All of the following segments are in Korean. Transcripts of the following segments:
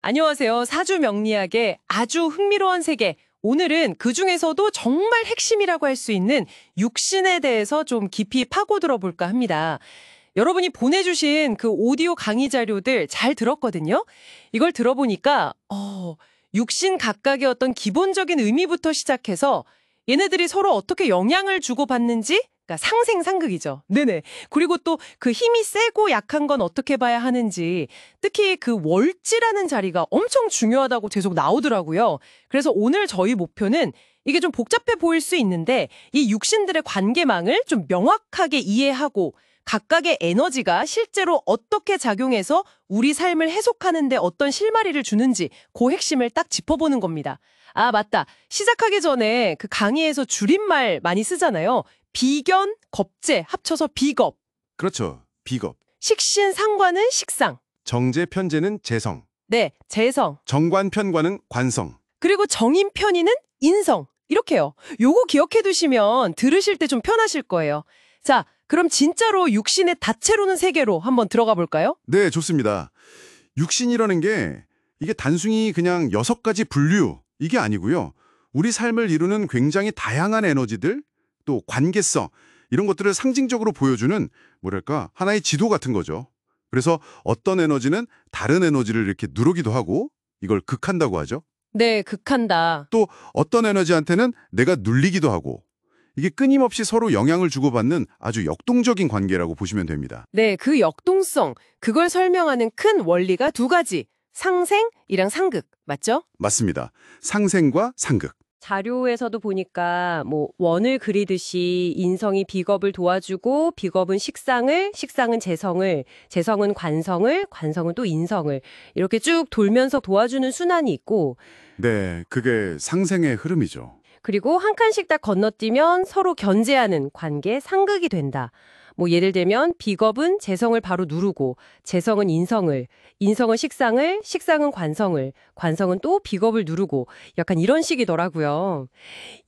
안녕하세요. 사주 명리학의 아주 흥미로운 세계. 오늘은 그중에서도 정말 핵심이라고 할 수 있는 육신에 대해서 좀 깊이 파고들어 볼까 합니다. 여러분이 보내주신 그 오디오 강의 자료들 잘 들었거든요. 이걸 들어보니까 육신 각각의 어떤 기본적인 의미부터 시작해서 얘네들이 서로 어떻게 영향을 주고받는지, 그러니까 상생상극이죠. 네네. 그리고 또 그 힘이 세고 약한 건 어떻게 봐야 하는지, 특히 그 월지라는 자리가 엄청 중요하다고 계속 나오더라고요. 그래서 오늘 저희 목표는 이게 좀 복잡해 보일 수 있는데 이 육신들의 관계망을 좀 명확하게 이해하고 각각의 에너지가 실제로 어떻게 작용해서 우리 삶을 해석하는 데 어떤 실마리를 주는지 그 핵심을 딱 짚어보는 겁니다. 아, 맞다. 시작하기 전에 그 강의에서 줄임말 많이 쓰잖아요. 비견, 겁재 합쳐서 비겁. 그렇죠. 비겁. 식신, 상관은 식상. 정제, 편제는 재성. 네, 재성. 정관, 편관은 관성. 그리고 정인, 편인은 인성. 이렇게요. 요거 기억해 두시면 들으실 때 좀 편하실 거예요. 자, 그럼 진짜로 육신의 다채로운 세계로 한번 들어가 볼까요? 네, 좋습니다. 육신이라는 게 이게 단순히 그냥 6가지 분류 이게 아니고요. 우리 삶을 이루는 굉장히 다양한 에너지들, 또 관계성 이런 것들을 상징적으로 보여주는 뭐랄까 하나의 지도 같은 거죠. 그래서 어떤 에너지는 다른 에너지를 이렇게 누르기도 하고 이걸 극한다고 하죠. 네, 극한다. 또 어떤 에너지한테는 내가 눌리기도 하고 이게 끊임없이 서로 영향을 주고받는 아주 역동적인 관계라고 보시면 됩니다. 네, 그 역동성, 그걸 설명하는 큰 원리가 두 가지. 상생이랑 상극, 맞죠? 맞습니다. 상생과 상극. 자료에서도 보니까 뭐 원을 그리듯이 인성이 비겁을 도와주고 비겁은 식상을, 식상은 재성을, 재성은 관성을, 관성은 또 인성을 이렇게 쭉 돌면서 도와주는 순환이 있고 네, 그게 상생의 흐름이죠. 그리고 한 칸씩 딱 건너뛰면 서로 견제하는 관계 상극이 된다. 뭐 예를 들면 비겁은 재성을 바로 누르고 재성은 인성을, 인성은 식상을, 식상은 관성을, 관성은 또 비겁을 누르고 약간 이런 식이더라고요.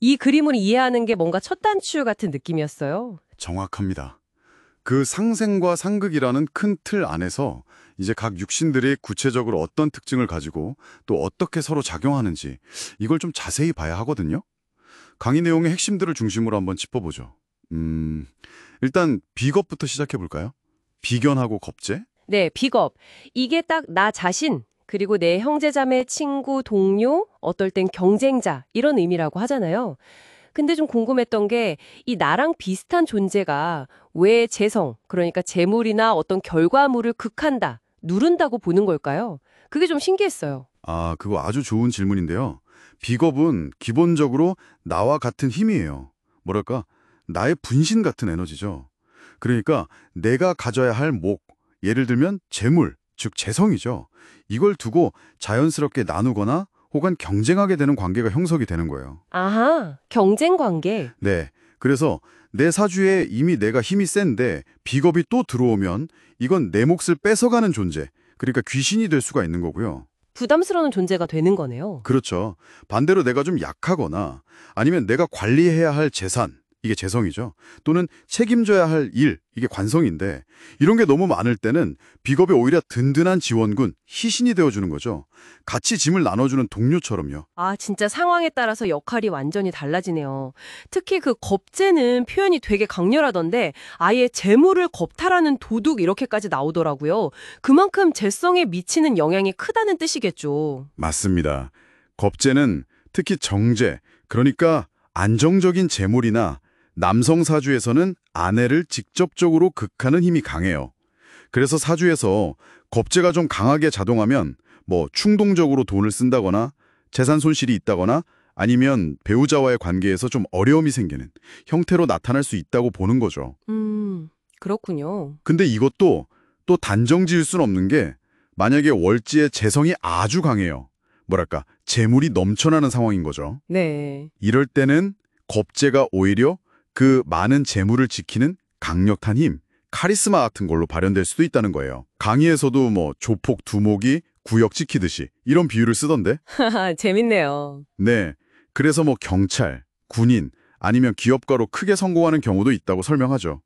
이 그림을 이해하는 게 뭔가 첫 단추 같은 느낌이었어요. 정확합니다. 그 상생과 상극이라는 큰 틀 안에서 이제 각 육신들이 구체적으로 어떤 특징을 가지고 또 어떻게 서로 작용하는지 이걸 좀 자세히 봐야 하거든요. 강의 내용의 핵심들을 중심으로 한번 짚어보죠. 일단 비겁부터 시작해 볼까요? 비견하고 겁재? 네, 비겁. 이게 딱 나 자신, 그리고 내 형제자매, 친구, 동료, 어떨 땐 경쟁자 이런 의미라고 하잖아요. 근데 좀 궁금했던 게 이 나랑 비슷한 존재가 왜 재성, 그러니까 재물이나 어떤 결과물을 극한다, 누른다고 보는 걸까요? 그게 좀 신기했어요. 아, 그거 아주 좋은 질문인데요. 비겁은 기본적으로 나와 같은 힘이에요. 뭐랄까, 나의 분신 같은 에너지죠. 그러니까 내가 가져야 할 목, 예를 들면 재물, 즉 재성이죠. 이걸 두고 자연스럽게 나누거나 혹은 경쟁하게 되는 관계가 형성이 되는 거예요. 아하, 경쟁 관계. 네, 그래서 내 사주에 이미 내가 힘이 센데 비겁이 또 들어오면 이건 내 몫을 뺏어가는 존재, 그러니까 귀신이 될 수가 있는 거고요. 부담스러운 존재가 되는 거네요. 그렇죠. 반대로 내가 좀 약하거나 아니면 내가 관리해야 할 재산, 이게 재성이죠. 또는 책임져야 할 일, 이게 관성인데 이런 게 너무 많을 때는 비겁이 오히려 든든한 지원군, 희신이 되어주는 거죠. 같이 짐을 나눠주는 동료처럼요. 아, 진짜 상황에 따라서 역할이 완전히 달라지네요. 특히 그 겁재는 표현이 되게 강렬하던데 아예 재물을 겁탈하는 도둑 이렇게까지 나오더라고요. 그만큼 재성에 미치는 영향이 크다는 뜻이겠죠. 맞습니다. 겁재는 특히 정제, 그러니까 안정적인 재물이나 남성 사주에서는 아내를 직접적으로 극하는 힘이 강해요. 그래서 사주에서 겁재가 좀 강하게 작동하면 뭐 충동적으로 돈을 쓴다거나 재산 손실이 있다거나 아니면 배우자와의 관계에서 좀 어려움이 생기는 형태로 나타날 수 있다고 보는 거죠. 그렇군요. 근데 이것도 또 단정 지을 수는 없는 게 만약에 월지의 재성이 아주 강해요. 뭐랄까 재물이 넘쳐나는 상황인 거죠. 네. 이럴 때는 겁재가 오히려 그 많은 재물을 지키는 강력한 힘, 카리스마 같은 걸로 발현될 수도 있다는 거예요. 강의에서도 뭐 조폭 두목이 구역 지키듯이 이런 비유를 쓰던데. 하하, 재밌네요. 네, 그래서 뭐 경찰, 군인 아니면 기업가로 크게 성공하는 경우도 있다고 설명하죠.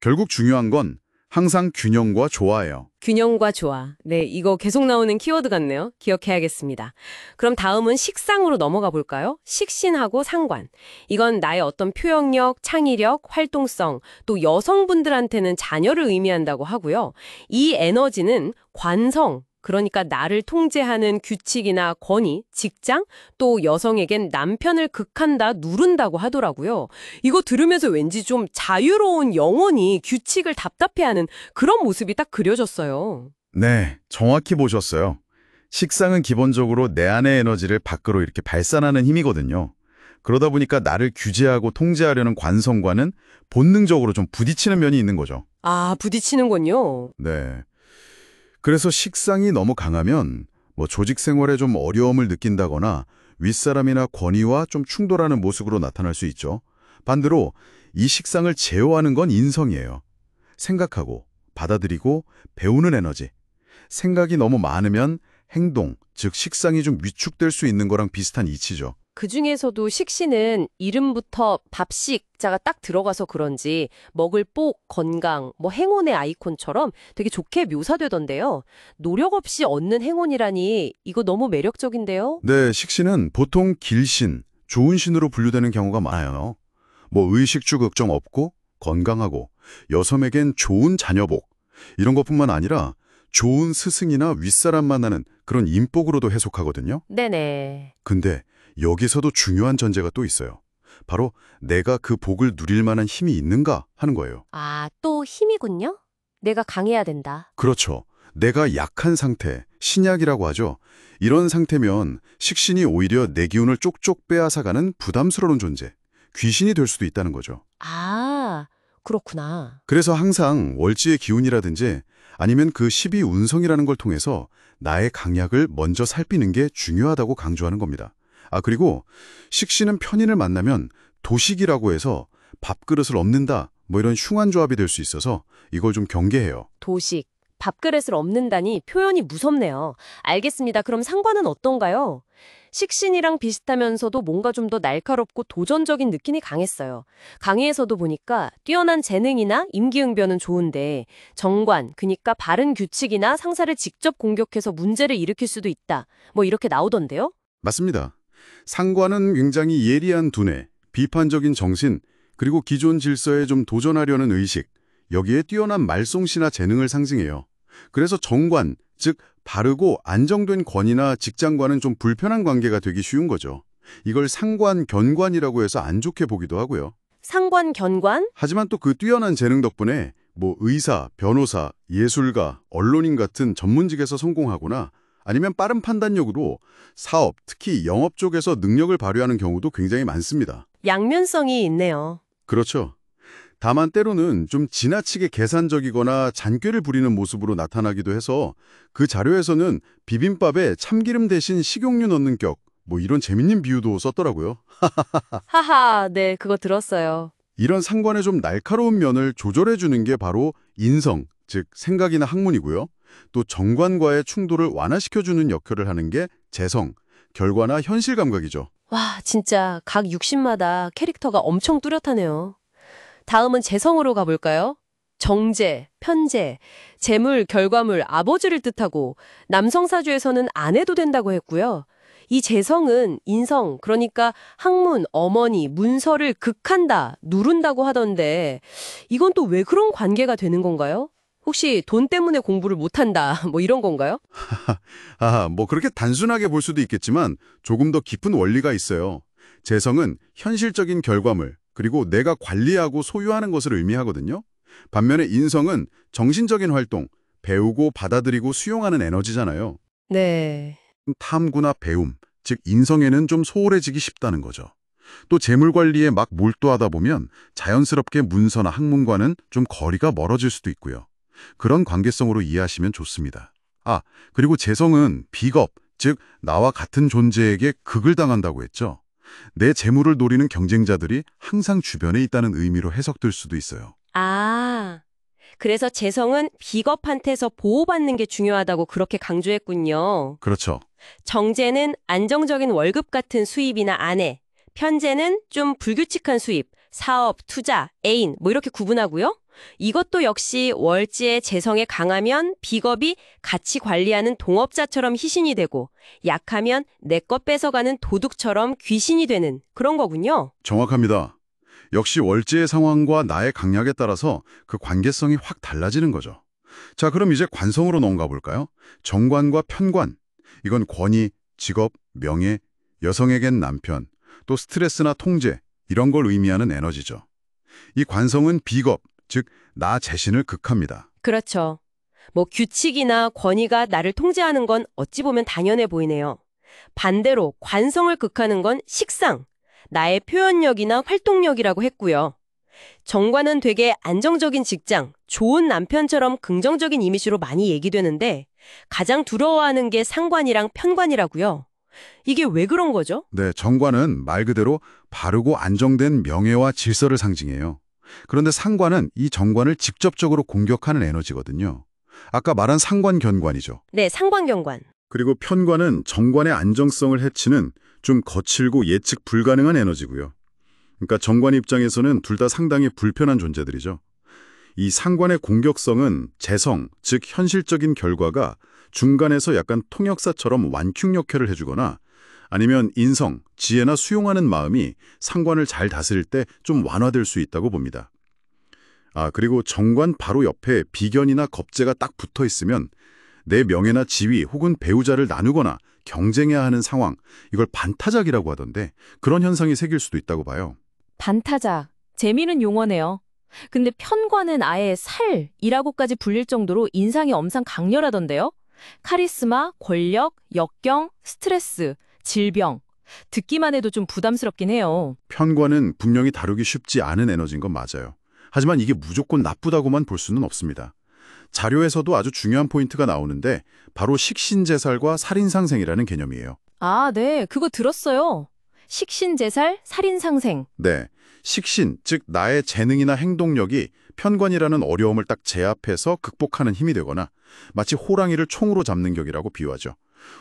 결국 중요한 건 항상 균형과 조화예요. 균형과 조화. 네, 이거 계속 나오는 키워드 같네요. 기억해야겠습니다. 그럼 다음은 식상으로 넘어가 볼까요? 식신하고 상관. 이건 나의 어떤 표현력, 창의력, 활동성, 또 여성분들한테는 자녀를 의미한다고 하고요. 이 에너지는 관성, 그러니까 나를 통제하는 규칙이나 권위, 직장, 또 여성에겐 남편을 극한다, 누른다고 하더라고요. 이거 들으면서 왠지 좀 자유로운 영혼이 규칙을 답답해하는 그런 모습이 딱 그려졌어요. 네, 정확히 보셨어요. 식상은 기본적으로 내 안의 에너지를 밖으로 이렇게 발산하는 힘이거든요. 그러다 보니까 나를 규제하고 통제하려는 관성과는 본능적으로 좀 부딪히는 면이 있는 거죠. 아, 부딪히는군요. 네. 그래서 식상이 너무 강하면 조직 생활에 좀 어려움을 느낀다거나 윗사람이나 권위와 좀 충돌하는 모습으로 나타날 수 있죠. 반대로 이 식상을 제어하는 건 인성이에요. 생각하고 받아들이고 배우는 에너지. 생각이 너무 많으면 행동, 즉 식상이 좀 위축될 수 있는 거랑 비슷한 이치죠. 그중에서도 식신은 이름부터 밥식자가 딱 들어가서 그런지 먹을 복, 건강, 행운의 아이콘처럼 되게 좋게 묘사되던데요. 노력 없이 얻는 행운이라니 이거 너무 매력적인데요. 네, 식신은 보통 길신, 좋은 신으로 분류되는 경우가 많아요. 의식주 걱정 없고 건강하고 여성에겐 좋은 자녀복 이런 것뿐만 아니라 좋은 스승이나 윗사람 만나는 그런 인복으로도 해석하거든요. 네네. 근데 여기서도 중요한 전제가 또 있어요. 바로 내가 그 복을 누릴 만한 힘이 있는가 하는 거예요. 아, 또 힘이군요? 내가 강해야 된다. 그렇죠. 내가 약한 상태, 신약이라고 하죠. 이런 상태면 식신이 오히려 내 기운을 쪽쪽 빼앗아가는 부담스러운 존재, 귀신이 될 수도 있다는 거죠. 아, 그렇구나. 그래서 항상 월지의 기운이라든지 아니면 그 12운성이라는 걸 통해서 나의 강약을 먼저 살피는 게 중요하다고 강조하는 겁니다. 그리고 식신은 편인을 만나면 도식이라고 해서 밥그릇을 엎는다, 이런 흉한 조합이 될 수 있어서 이걸 좀 경계해요. 도식, 밥그릇을 엎는다니 표현이 무섭네요. 알겠습니다. 그럼 상관은 어떤가요? 식신이랑 비슷하면서도 뭔가 좀 더 날카롭고 도전적인 느낌이 강했어요. 강의에서도 보니까 뛰어난 재능이나 임기응변은 좋은데 정관, 그러니까 바른 규칙이나 상사를 직접 공격해서 문제를 일으킬 수도 있다. 이렇게 나오던데요? 맞습니다. 상관은 굉장히 예리한 두뇌, 비판적인 정신, 그리고 기존 질서에 좀 도전하려는 의식, 여기에 뛰어난 말솜씨나 재능을 상징해요. 그래서 정관, 즉 바르고 안정된 권위나 직장과는 좀 불편한 관계가 되기 쉬운 거죠. 이걸 상관, 견관이라고 해서 안 좋게 보기도 하고요. 상관, 견관? 하지만 또 그 뛰어난 재능 덕분에 의사, 변호사, 예술가, 언론인 같은 전문직에서 성공하거나 아니면 빠른 판단력으로 사업, 특히 영업 쪽에서 능력을 발휘하는 경우도 굉장히 많습니다. 양면성이 있네요. 그렇죠. 다만 때로는 좀 지나치게 계산적이거나 잔꾀를 부리는 모습으로 나타나기도 해서 그 자료에서는 비빔밥에 참기름 대신 식용유 넣는 격, 이런 재밌는 비유도 썼더라고요. 하하, 네, 그거 들었어요. 이런 상관의 좀 날카로운 면을 조절해주는 게 바로 인성, 즉 생각이나 학문이고요. 또 정관과의 충돌을 완화시켜주는 역할을 하는 게 재성, 결과나 현실 감각이죠. 와, 진짜 각 육신마다 캐릭터가 엄청 뚜렷하네요. 다음은 재성으로 가볼까요? 정제, 편제, 재물, 결과물, 아버지를 뜻하고 남성 사주에서는 아내도 된다고 했고요. 이 재성은 인성, 그러니까 학문, 어머니, 문서를 극한다, 누른다고 하던데 이건 또 왜 그런 관계가 되는 건가요? 혹시 돈 때문에 공부를 못한다, 이런 건가요? 그렇게 단순하게 볼 수도 있겠지만 조금 더 깊은 원리가 있어요. 재성은 현실적인 결과물, 그리고 내가 관리하고 소유하는 것을 의미하거든요. 반면에 인성은 정신적인 활동, 배우고 받아들이고 수용하는 에너지잖아요. 네. 탐구나 배움, 즉 인성에는 좀 소홀해지기 쉽다는 거죠. 또 재물 관리에 막 몰두하다 보면 자연스럽게 문서나 학문과는 좀 거리가 멀어질 수도 있고요. 그런 관계성으로 이해하시면 좋습니다. 그리고 재성은 비겁, 즉 나와 같은 존재에게 극을 당한다고 했죠. 내 재물을 노리는 경쟁자들이 항상 주변에 있다는 의미로 해석될 수도 있어요. 그래서 재성은 비겁한테서 보호받는 게 중요하다고 그렇게 강조했군요. 그렇죠. 정제는 안정적인 월급 같은 수입이나 아내, 편제는 좀 불규칙한 수입, 사업, 투자, 애인 이렇게 구분하고요. 이것도 역시 월지의 재성에 강하면 비겁이 같이 관리하는 동업자처럼 희신이 되고 약하면 내 것 뺏어가는 도둑처럼 귀신이 되는 그런 거군요. 정확합니다. 역시 월지의 상황과 나의 강약에 따라서 그 관계성이 확 달라지는 거죠. 자, 그럼 이제 관성으로 넘어가 볼까요? 정관과 편관. 이건 권위, 직업, 명예, 여성에겐 남편, 또 스트레스나 통제, 이런 걸 의미하는 에너지죠. 이 관성은 비겁, 즉 나 자신을 극합니다. 그렇죠. 뭐 규칙이나 권위가 나를 통제하는 건 어찌 보면 당연해 보이네요. 반대로 관성을 극하는 건 식상, 나의 표현력이나 활동력이라고 했고요. 정관은 되게 안정적인 직장, 좋은 남편처럼 긍정적인 이미지로 많이 얘기되는데 가장 두려워하는 게 상관이랑 편관이라고요. 이게 왜 그런 거죠? 네, 정관은 말 그대로 바르고 안정된 명예와 질서를 상징해요. 그런데 상관은 이 정관을 직접적으로 공격하는 에너지거든요. 아까 말한 상관견관이죠. 네, 상관경관. 그리고 편관은 정관의 안정성을 해치는 좀 거칠고 예측 불가능한 에너지고요. 그러니까 정관 입장에서는 둘 다 상당히 불편한 존재들이죠. 이 상관의 공격성은 재성, 즉 현실적인 결과가 중간에서 약간 통역사처럼 완충 역할을 해주거나 아니면 인성, 지혜나 수용하는 마음이 상관을 잘 다스릴 때 좀 완화될 수 있다고 봅니다. 그리고 정관 바로 옆에 비견이나 겁재가 딱 붙어 있으면 내 명예나 지위 혹은 배우자를 나누거나 경쟁해야 하는 상황, 이걸 반타작이라고 하던데 그런 현상이 생길 수도 있다고 봐요. 반타작. 재미있는 용어네요. 근데 편관은 아예 살이라고까지 불릴 정도로 인상이 엄청 강렬하던데요? 카리스마, 권력, 역경, 스트레스, 질병. 듣기만 해도 좀 부담스럽긴 해요. 편관은 분명히 다루기 쉽지 않은 에너지인 건 맞아요. 하지만 이게 무조건 나쁘다고만 볼 수는 없습니다. 자료에서도 아주 중요한 포인트가 나오는데 바로 식신제살과 살인상생이라는 개념이에요. 아, 네. 그거 들었어요. 식신제살, 살인상생. 네, 식신, 즉 나의 재능이나 행동력이 편관이라는 어려움을 딱 제압해서 극복하는 힘이 되거나 마치 호랑이를 총으로 잡는 격이라고 비유하죠.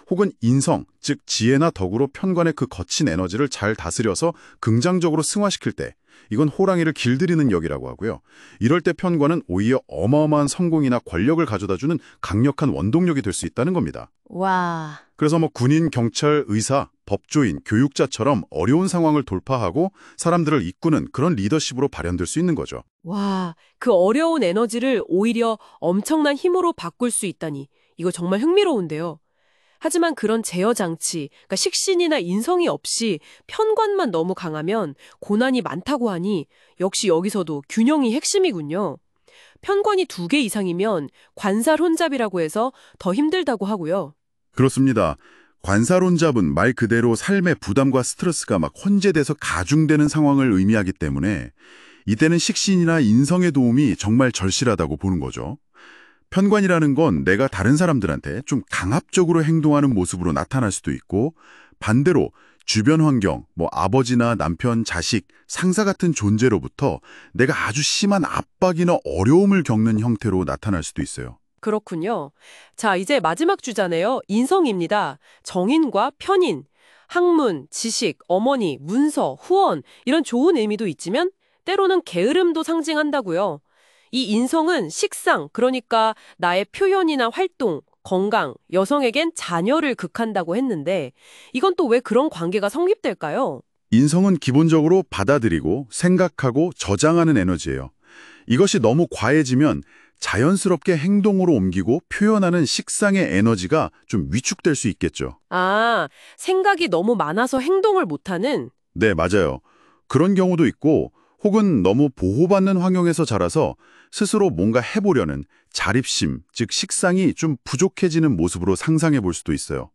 혹은 인성, 즉 지혜나 덕으로 편관의 그 거친 에너지를 잘 다스려서 긍정적으로 승화시킬 때 이건 호랑이를 길들이는 역이라고 하고요. 이럴 때 편관은 오히려 어마어마한 성공이나 권력을 가져다주는 강력한 원동력이 될 수 있다는 겁니다. 와. 그래서 군인, 경찰, 의사, 법조인, 교육자처럼 어려운 상황을 돌파하고 사람들을 이끄는 그런 리더십으로 발현될 수 있는 거죠. 와, 그 어려운 에너지를 오히려 엄청난 힘으로 바꿀 수 있다니. 이거 정말 흥미로운데요. 하지만 그런 제어 장치, 그러니까 식신이나 인성이 없이 편관만 너무 강하면 고난이 많다고 하니 역시 여기서도 균형이 핵심이군요. 편관이 2개 이상이면 관살혼잡이라고 해서 더 힘들다고 하고요. 그렇습니다. 관살혼잡은 말 그대로 삶의 부담과 스트레스가 막 혼재돼서 가중되는 상황을 의미하기 때문에 이때는 식신이나 인성의 도움이 정말 절실하다고 보는 거죠. 편관이라는 건 내가 다른 사람들한테 좀 강압적으로 행동하는 모습으로 나타날 수도 있고 반대로 주변 환경, 아버지나 남편, 자식, 상사 같은 존재로부터 내가 아주 심한 압박이나 어려움을 겪는 형태로 나타날 수도 있어요. 그렇군요. 자, 이제 마지막 주자네요. 인성입니다. 정인과 편인, 학문, 지식, 어머니, 문서, 후원 이런 좋은 의미도 있지만 때로는 게으름도 상징한다고요. 이 인성은 식상, 그러니까 나의 표현이나 활동, 건강, 여성에겐 자녀를 극한다고 했는데 이건 또 왜 그런 관계가 성립될까요? 인성은 기본적으로 받아들이고 생각하고 저장하는 에너지예요. 이것이 너무 과해지면 자연스럽게 행동으로 옮기고 표현하는 식상의 에너지가 좀 위축될 수 있겠죠. 아, 생각이 너무 많아서 행동을 못하는? 네, 맞아요. 그런 경우도 있고 혹은 너무 보호받는 환경에서 자라서 스스로 뭔가 해보려는 자립심, 즉 식상이 좀 부족해지는 모습으로 상상해 볼 수도 있어요.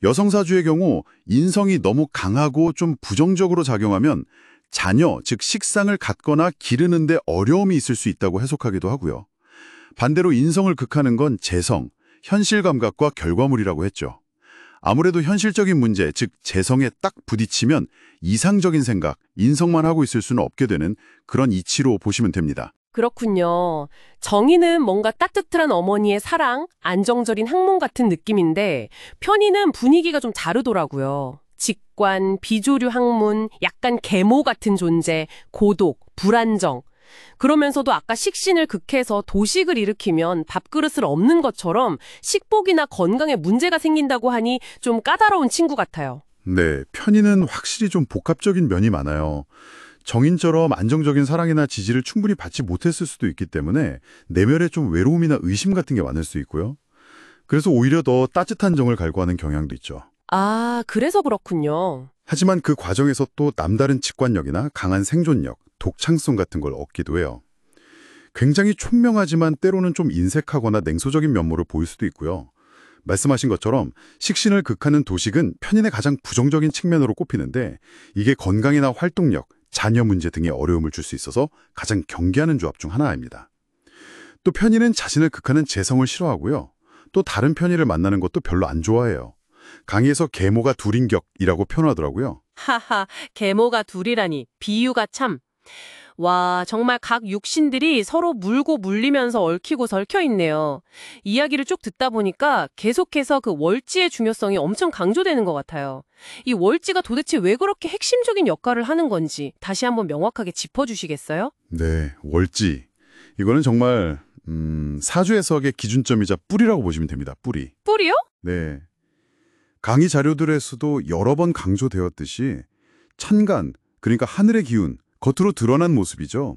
여성사주의 경우 인성이 너무 강하고 좀 부정적으로 작용하면 자녀, 즉 식상을 갖거나 기르는 데 어려움이 있을 수 있다고 해석하기도 하고요. 반대로 인성을 극하는 건 재성, 현실 감각과 결과물이라고 했죠. 아무래도 현실적인 문제, 즉 재성에 딱 부딪히면 이상적인 생각, 인성만 하고 있을 수는 없게 되는 그런 이치로 보시면 됩니다. 그렇군요. 정의는 뭔가 따뜻한 어머니의 사랑, 안정적인 학문 같은 느낌인데 편의는 분위기가 좀 다르더라고요. 직관, 비조류 학문, 약간 계모 같은 존재, 고독, 불안정. 그러면서도 아까 식신을 극해서 도식을 일으키면 밥그릇을 엎는 것처럼 식복이나 건강에 문제가 생긴다고 하니 좀 까다로운 친구 같아요. 네, 편의는 확실히 좀 복합적인 면이 많아요. 정인처럼 안정적인 사랑이나 지지를 충분히 받지 못했을 수도 있기 때문에 내면에 좀 외로움이나 의심 같은 게 많을 수 있고요. 그래서 오히려 더 따뜻한 정을 갈구하는 경향도 있죠. 아, 그래서 그렇군요. 하지만 그 과정에서 또 남다른 직관력이나 강한 생존력, 독창성 같은 걸 얻기도 해요. 굉장히 총명하지만 때로는 좀 인색하거나 냉소적인 면모를 보일 수도 있고요. 말씀하신 것처럼 식신을 극하는 도식은 편인의 가장 부정적인 측면으로 꼽히는데 이게 건강이나 활동력, 자녀 문제 등에 어려움을 줄 수 있어서 가장 경계하는 조합 중 하나입니다. 또 편인은 자신을 극하는 재성을 싫어하고요. 또 다른 편인을 만나는 것도 별로 안 좋아해요. 강의에서 계모가 둘인 격이라고 표현하더라고요. 하하, 계모가 둘이라니. 비유가 참. 와, 정말 각 육신들이 서로 물고 물리면서 얽히고 설켜 있네요. 이야기를 쭉 듣다 보니까 계속해서 그 월지의 중요성이 엄청 강조되는 것 같아요. 이 월지가 도대체 왜 그렇게 핵심적인 역할을 하는 건지 다시 한번 명확하게 짚어주시겠어요? 네, 월지. 이거는 정말 사주 해석의 기준점이자 뿌리라고 보시면 됩니다. 뿌리. 뿌리요? 네. 강의 자료들에서도 여러 번 강조되었듯이 천간, 그러니까 하늘의 기운, 겉으로 드러난 모습이죠.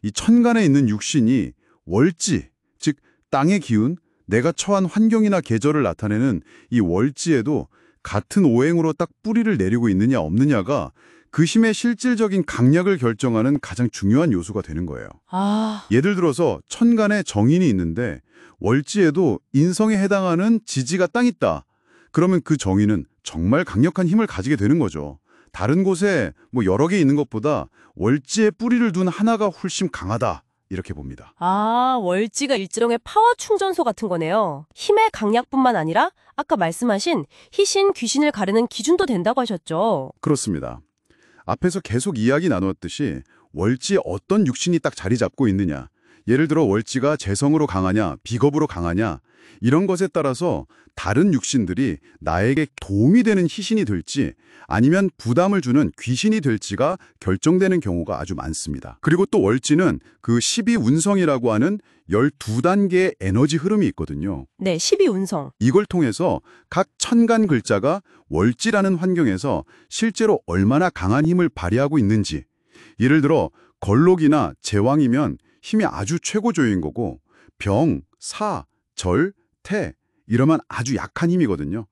이 천간에 있는 육신이 월지, 즉 땅의 기운, 내가 처한 환경이나 계절을 나타내는 이 월지에도 같은 오행으로 딱 뿌리를 내리고 있느냐 없느냐가 그 힘의 실질적인 강약을 결정하는 가장 중요한 요소가 되는 거예요. 아, 예를 들어서 천간에 정인이 있는데 월지에도 인성에 해당하는 지지가 땅 있다. 그러면 그 정인은 정말 강력한 힘을 가지게 되는 거죠. 다른 곳에 여러 개 있는 것보다 월지에 뿌리를 둔 하나가 훨씬 강하다. 이렇게 봅니다. 아, 월지가 일종의 파워 충전소 같은 거네요. 힘의 강약뿐만 아니라 아까 말씀하신 희신, 귀신을 가르는 기준도 된다고 하셨죠. 그렇습니다. 앞에서 계속 이야기 나누었듯이 월지에 어떤 육신이 딱 자리 잡고 있느냐. 예를 들어 월지가 재성으로 강하냐, 비겁으로 강하냐. 이런 것에 따라서 다른 육신들이 나에게 도움이 되는 희신이 될지 아니면 부담을 주는 귀신이 될지가 결정되는 경우가 아주 많습니다. 그리고 또 월지는 그 12운성이라고 하는 12단계의 에너지 흐름이 있거든요. 네, 12운성. 이걸 통해서 각 천간 글자가 월지라는 환경에서 실제로 얼마나 강한 힘을 발휘하고 있는지, 예를 들어 걸록이나 제왕이면 힘이 아주 최고조인 거고 병, 사, 절, 태 이러면 아주 약한 힘이거든요.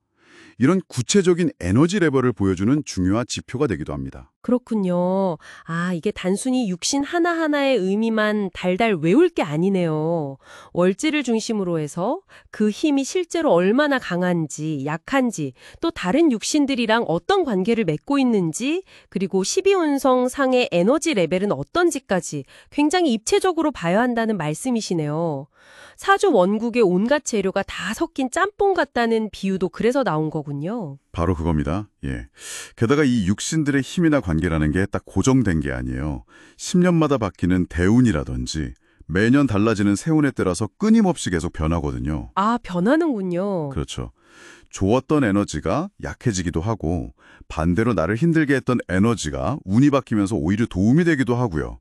이런 구체적인 에너지 레벨을 보여주는 중요한 지표가 되기도 합니다. 그렇군요. 아, 이게 단순히 육신 하나하나의 의미만 달달 외울 게 아니네요. 월지를 중심으로 해서 그 힘이 실제로 얼마나 강한지, 약한지, 또 다른 육신들이랑 어떤 관계를 맺고 있는지, 그리고 12운성 상의 에너지 레벨은 어떤지까지 굉장히 입체적으로 봐야 한다는 말씀이시네요. 사주 원국의 온갖 재료가 다 섞인 짬뽕 같다는 비유도 그래서 나온 거군요. 바로 그겁니다. 예. 게다가 이 육신들의 힘이나 관계라는 게 딱 고정된 게 아니에요. 10년마다 바뀌는 대운이라든지 매년 달라지는 세운에 따라서 끊임없이 계속 변하거든요. 아, 변하는군요. 그렇죠. 좋았던 에너지가 약해지기도 하고 반대로 나를 힘들게 했던 에너지가 운이 바뀌면서 오히려 도움이 되기도 하고요.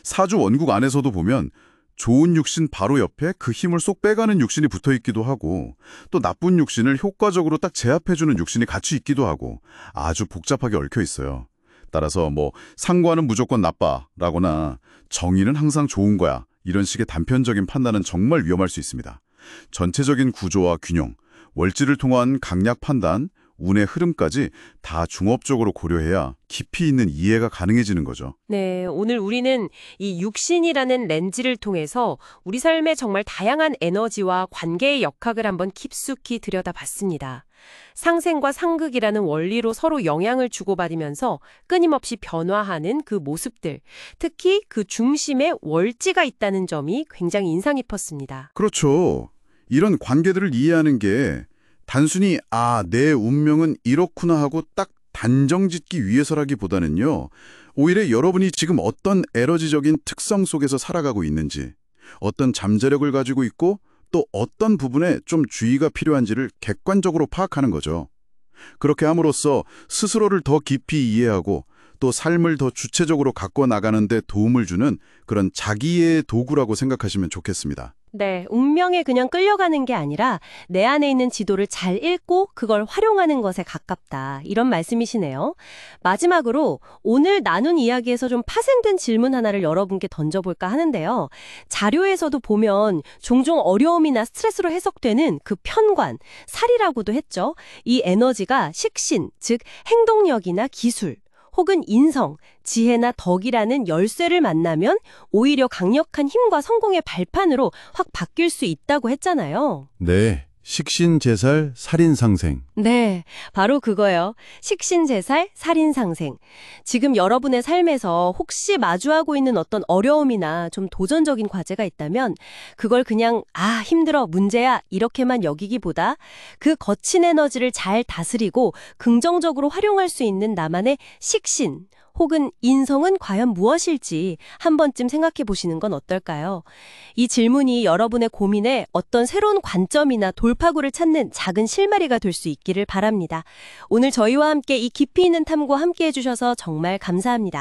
사주 원국 안에서도 보면 좋은 육신 바로 옆에 그 힘을 쏙 빼가는 육신이 붙어있기도 하고 또 나쁜 육신을 효과적으로 딱 제압해주는 육신이 같이 있기도 하고 아주 복잡하게 얽혀 있어요. 따라서 상관은 무조건 나빠라거나 정의는 항상 좋은 거야 이런 식의 단편적인 판단은 정말 위험할 수 있습니다. 전체적인 구조와 균형, 월지를 통한 강약 판단, 운의 흐름까지 다 종합적으로 고려해야 깊이 있는 이해가 가능해지는 거죠. 네, 오늘 우리는 이 육신이라는 렌즈를 통해서 우리 삶의 정말 다양한 에너지와 관계의 역학을 한번 깊숙이 들여다봤습니다. 상생과 상극이라는 원리로 서로 영향을 주고받으면서 끊임없이 변화하는 그 모습들, 특히 그 중심에 월지가 있다는 점이 굉장히 인상 깊었습니다. 그렇죠. 이런 관계들을 이해하는 게 단순히 내 운명은 이렇구나 하고 딱 단정짓기 위해서라기보다는요. 오히려 여러분이 지금 어떤 에너지적인 특성 속에서 살아가고 있는지, 어떤 잠재력을 가지고 있고 또 어떤 부분에 좀 주의가 필요한지를 객관적으로 파악하는 거죠. 그렇게 함으로써 스스로를 더 깊이 이해하고 또 삶을 더 주체적으로 가꿔 나가는 데 도움을 주는 그런 자기의 도구라고 생각하시면 좋겠습니다. 네, 운명에 그냥 끌려가는 게 아니라 내 안에 있는 지도를 잘 읽고 그걸 활용하는 것에 가깝다. 이런 말씀이시네요. 마지막으로 오늘 나눈 이야기에서 좀 파생된 질문 하나를 여러분께 던져볼까 하는데요. 자료에서도 보면 종종 어려움이나 스트레스로 해석되는 그 편관, 살이라고도 했죠. 이 에너지가 식신, 즉 행동력이나 기술, 혹은 인성, 지혜나 덕이라는 열쇠를 만나면 오히려 강력한 힘과 성공의 발판으로 확 바뀔 수 있다고 했잖아요. 네, 식신제살 살인상생. 네, 바로 그거예요. 식신제살, 살인상생. 지금 여러분의 삶에서 혹시 마주하고 있는 어떤 어려움이나 좀 도전적인 과제가 있다면 그걸 그냥 힘들어, 문제야 이렇게만 여기기보다 그 거친 에너지를 잘 다스리고 긍정적으로 활용할 수 있는 나만의 식신 혹은 인성은 과연 무엇일지 한 번쯤 생각해 보시는 건 어떨까요? 이 질문이 여러분의 고민에 어떤 새로운 관점이나 돌파구를 찾는 작은 실마리가 될 수 있기를 바랍니다. 오늘 저희와 함께 이 깊이 있는 탐구 함께 해주셔서 정말 감사합니다.